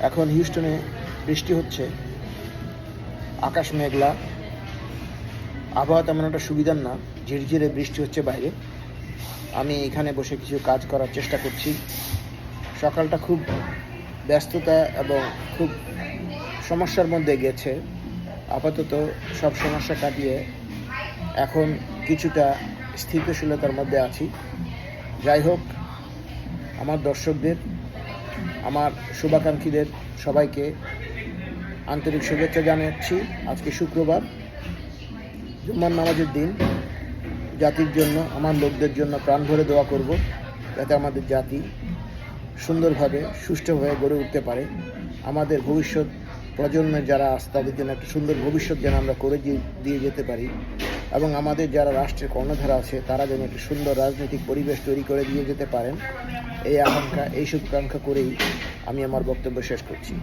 এখন হিউস্টনে বৃষ্টি হচ্ছে, আকাশ মেঘলা, আবহাওয়া তেমন একটা সুবিধার না, ঝিরঝিরে বৃষ্টি হচ্ছে বাইরে। আমি এখানে বসে কিছু কাজ করার চেষ্টা করছি। সকালটা খুব ব্যস্ততা এবং খুব সমস্যার মধ্যে গেছে। আপাতত সব সমস্যা কাটিয়ে এখন কিছুটা স্থিতিশীলতার মধ্যে আছি। যাই হোক, আমার দর্শকদের, আমার শুভাকাঙ্ক্ষীদের সবাইকে আন্তরিক শুভেচ্ছা জানাচ্ছি। আজকে শুক্রবার, জুম্মার নামাজের দিন। জাতির জন্য, আমার লোকদের জন্য প্রাণ ভরে দোয়া করব, যাতে আমাদের জাতি সুন্দরভাবে সুষ্ঠুভাবে গড়ে উঠতে পারে। আমাদের ভবিষ্যৎ প্রজন্মের যারা আছে তাদের জন্য একটা সুন্দর ভবিষ্যৎ যেন আমরা করে দিয়ে যেতে পারি, এবং আমাদের যারা রাষ্ট্রের কর্ণধারা আছে তারা যেন একটা সুন্দর রাজনৈতিক পরিবেশ তৈরি করে দিয়ে যেতে পারেন, এই আকাঙ্ক্ষা, এই শুভকাঙ্ক্ষা করেই আমি আমার বক্তব্য শেষ করছি।